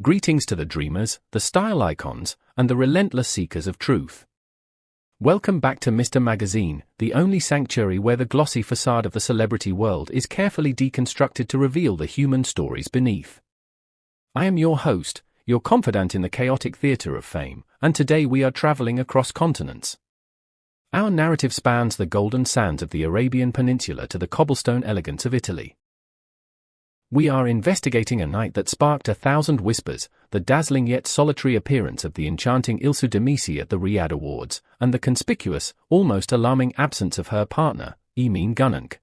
Greetings to the dreamers, the style icons, and the relentless seekers of truth. Welcome back to Mr. Magazine, the only sanctuary where the glossy facade of the celebrity world is carefully deconstructed to reveal the human stories beneath. I am your host, your confidant in the chaotic theatre of fame, and today we are traveling across continents. Our narrative spans the golden sands of the Arabian Peninsula to the cobblestone elegance of Italy. We are investigating a night that sparked 1,000 whispers, the dazzling yet solitary appearance of the enchanting İlsu Demirci at the Riyadh Awards, and the conspicuous, almost alarming absence of her partner, Emin Günenç.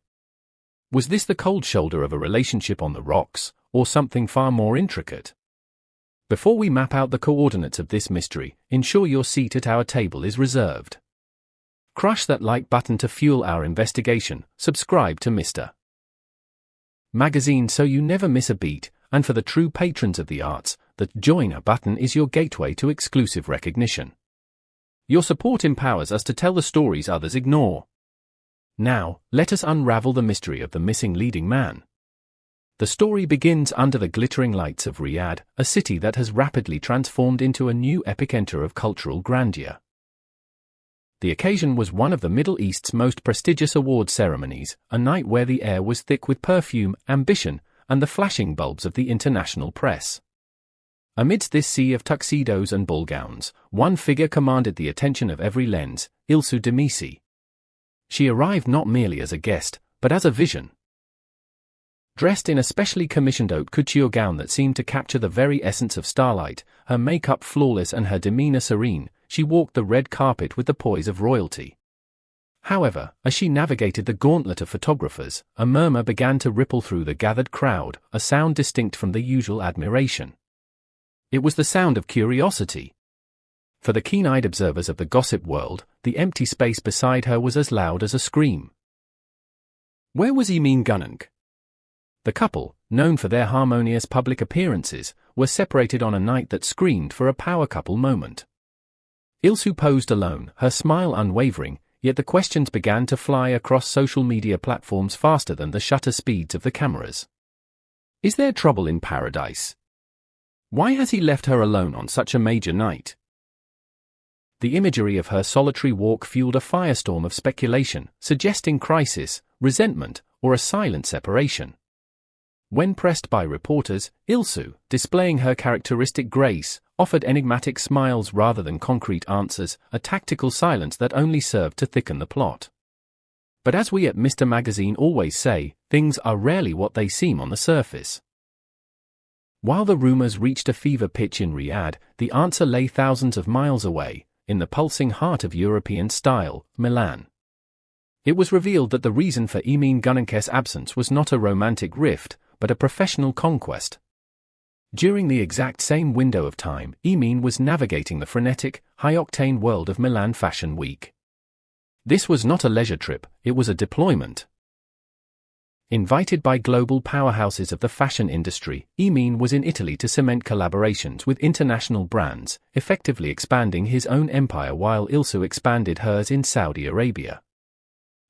Was this the cold shoulder of a relationship on the rocks, or something far more intricate? Before we map out the coordinates of this mystery, ensure your seat at our table is reserved. Crush that like button to fuel our investigation, subscribe to Mr. Magazine so you never miss a beat, and for the true patrons of the arts, the Join button is your gateway to exclusive recognition. Your support empowers us to tell the stories others ignore. Now, let us unravel the mystery of the missing leading man. The story begins under the glittering lights of Riyadh, a city that has rapidly transformed into a new epicenter of cultural grandeur. The occasion was one of the Middle East's most prestigious award ceremonies, a night where the air was thick with perfume, ambition, and the flashing bulbs of the international press. Amidst this sea of tuxedos and ball gowns, one figure commanded the attention of every lens, İlsu Demirci. She arrived not merely as a guest, but as a vision. Dressed in a specially commissioned haute couture gown that seemed to capture the very essence of starlight, her makeup flawless and her demeanor serene, she walked the red carpet with the poise of royalty. However, as she navigated the gauntlet of photographers, a murmur began to ripple through the gathered crowd, a sound distinct from the usual admiration. It was the sound of curiosity. For the keen-eyed observers of the gossip world, the empty space beside her was as loud as a scream. Where was Emin Günenç? The couple, known for their harmonious public appearances, were separated on a night that screamed for a power couple moment. İlsu posed alone, her smile unwavering, yet the questions began to fly across social media platforms faster than the shutter speeds of the cameras. Is there trouble in paradise? Why has he left her alone on such a major night? The imagery of her solitary walk fueled a firestorm of speculation, suggesting crisis, resentment, or a silent separation. When pressed by reporters, İlsu, displaying her characteristic grace, offered enigmatic smiles rather than concrete answers, a tactical silence that only served to thicken the plot. But as we at Mr. Magazine always say, things are rarely what they seem on the surface. While the rumors reached a fever pitch in Riyadh, the answer lay thousands of miles away, in the pulsing heart of European style, Milan. It was revealed that the reason for Emin Günenç's absence was not a romantic rift, but a professional conquest. During the exact same window of time, Emin was navigating the frenetic, high-octane world of Milan Fashion Week. This was not a leisure trip, it was a deployment. Invited by global powerhouses of the fashion industry, Emin was in Italy to cement collaborations with international brands, effectively expanding his own empire while İlsu expanded hers in Saudi Arabia.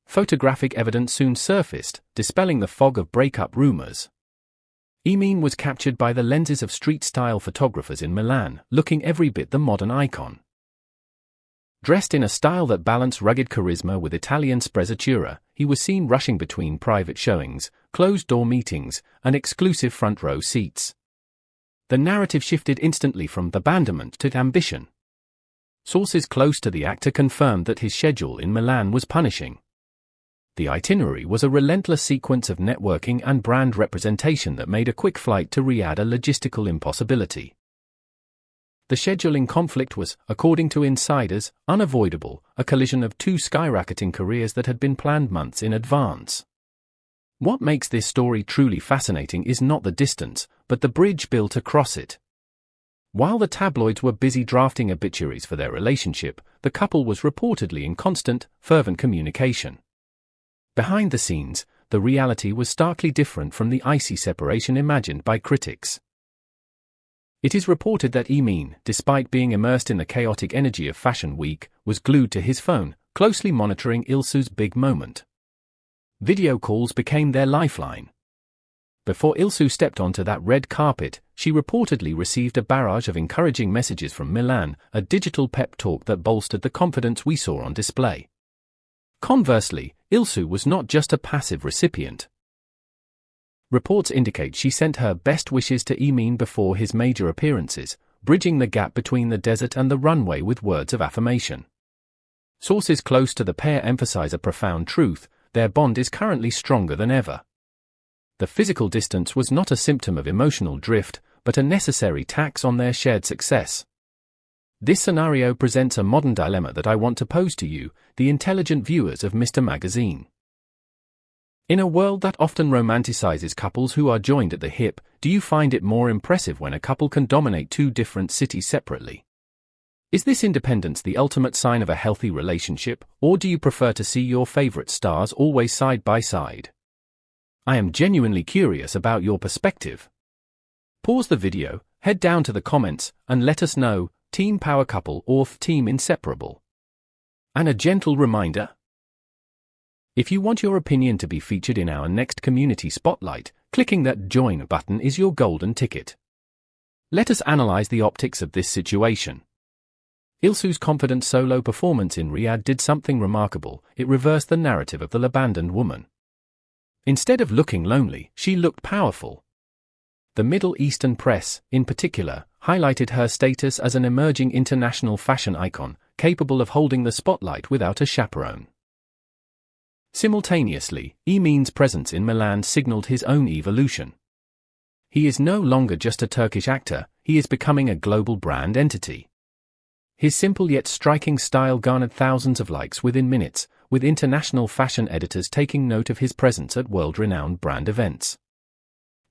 Photographic evidence soon surfaced, dispelling the fog of breakup rumors. Emin was captured by the lenses of street-style photographers in Milan, looking every bit the modern icon. Dressed in a style that balanced rugged charisma with Italian sprezzatura, he was seen rushing between private showings, closed-door meetings, and exclusive front-row seats. The narrative shifted instantly from abandonment to ambition. Sources close to the actor confirmed that his schedule in Milan was punishing. The itinerary was a relentless sequence of networking and brand representation that made a quick flight to Riyadh a logistical impossibility. The scheduling conflict was, according to insiders, unavoidable, a collision of two skyrocketing careers that had been planned months in advance. What makes this story truly fascinating is not the distance, but the bridge built across it. While the tabloids were busy drafting obituaries for their relationship, the couple was reportedly in constant, fervent communication. Behind the scenes, the reality was starkly different from the icy separation imagined by critics. It is reported that Emin, despite being immersed in the chaotic energy of Fashion Week, was glued to his phone, closely monitoring İlsu's big moment. Video calls became their lifeline. Before İlsu stepped onto that red carpet, she reportedly received a barrage of encouraging messages from Milan, a digital pep talk that bolstered the confidence we saw on display. Conversely, İlsu was not just a passive recipient. Reports indicate she sent her best wishes to Emin before his major appearances, bridging the gap between the desert and the runway with words of affirmation. Sources close to the pair emphasize a profound truth: their bond is currently stronger than ever. The physical distance was not a symptom of emotional drift, but a necessary tax on their shared success. This scenario presents a modern dilemma that I want to pose to you, the intelligent viewers of Mr. Magazine. In a world that often romanticizes couples who are joined at the hip, do you find it more impressive when a couple can dominate two different cities separately? Is this independence the ultimate sign of a healthy relationship, or do you prefer to see your favorite stars always side by side? I am genuinely curious about your perspective. Pause the video, head down to the comments, and let us know, team power couple or team inseparable. And a gentle reminder: if you want your opinion to be featured in our next community spotlight, clicking that join button is your golden ticket. Let us analyze the optics of this situation. İlsu's confident solo performance in Riyadh did something remarkable. It reversed the narrative of the abandoned woman. Instead of looking lonely, she looked powerful. The Middle Eastern press, in particular, highlighted her status as an emerging international fashion icon, capable of holding the spotlight without a chaperone. Simultaneously, Emin's presence in Milan signaled his own evolution. He is no longer just a Turkish actor, he is becoming a global brand entity. His simple yet striking style garnered thousands of likes within minutes, with international fashion editors taking note of his presence at world-renowned brand events.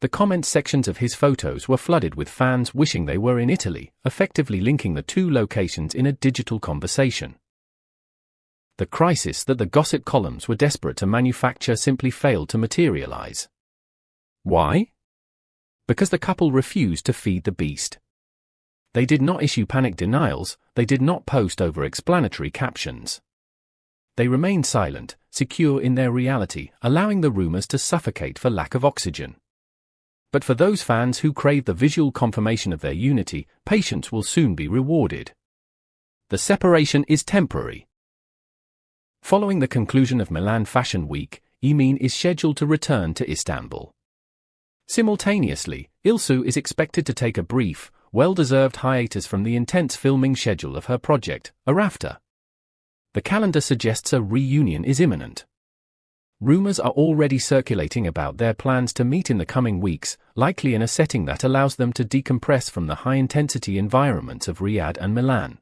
The comment sections of his photos were flooded with fans wishing they were in Italy, effectively linking the two locations in a digital conversation. The crisis that the gossip columns were desperate to manufacture simply failed to materialize. Why? Because the couple refused to feed the beast. They did not issue panic denials, they did not post over-explanatory captions. They remained silent, secure in their reality, allowing the rumors to suffocate for lack of oxygen. But for those fans who crave the visual confirmation of their unity, patience will soon be rewarded. The separation is temporary. Following the conclusion of Milan Fashion Week, Emin is scheduled to return to Istanbul. Simultaneously, İlsu is expected to take a brief, well-deserved hiatus from the intense filming schedule of her project, Arafta. The calendar suggests a reunion is imminent. Rumors are already circulating about their plans to meet in the coming weeks, likely in a setting that allows them to decompress from the high-intensity environments of Riyadh and Milan.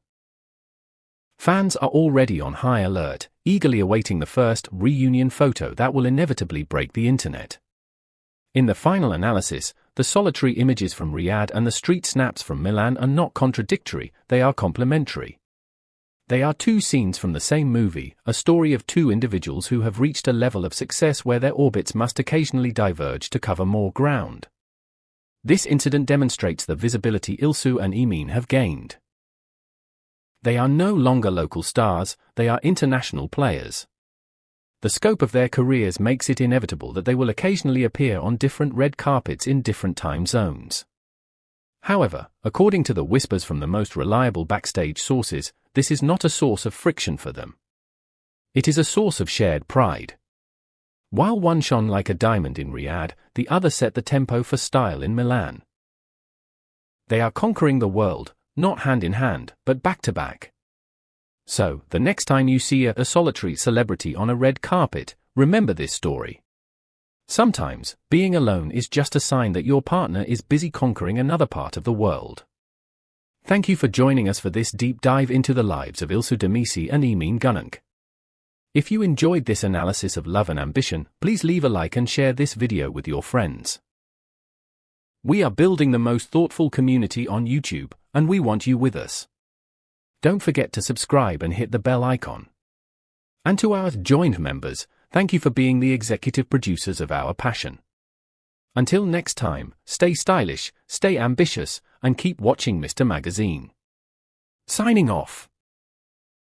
Fans are already on high alert, eagerly awaiting the first reunion photo that will inevitably break the internet. In the final analysis, the solitary images from Riyadh and the street snaps from Milan are not contradictory, they are complementary. They are two scenes from the same movie, a story of two individuals who have reached a level of success where their orbits must occasionally diverge to cover more ground. This incident demonstrates the visibility İlsu and Emin have gained. They are no longer local stars, they are international players. The scope of their careers makes it inevitable that they will occasionally appear on different red carpets in different time zones. However, according to the whispers from the most reliable backstage sources, this is not a source of friction for them. It is a source of shared pride. While one shone like a diamond in Riyadh, the other set the tempo for style in Milan. They are conquering the world, not hand in hand, but back to back. So, the next time you see a solitary celebrity on a red carpet, remember this story. Sometimes, being alone is just a sign that your partner is busy conquering another part of the world. Thank you for joining us for this deep dive into the lives of İlsu Demirci and Emin Günenç. If you enjoyed this analysis of love and ambition, please leave a like and share this video with your friends. We are building the most thoughtful community on YouTube, and we want you with us. Don't forget to subscribe and hit the bell icon. And to our joined members, thank you for being the executive producers of our passion. Until next time, stay stylish, stay ambitious, and keep watching Mr. Magazine. Signing off.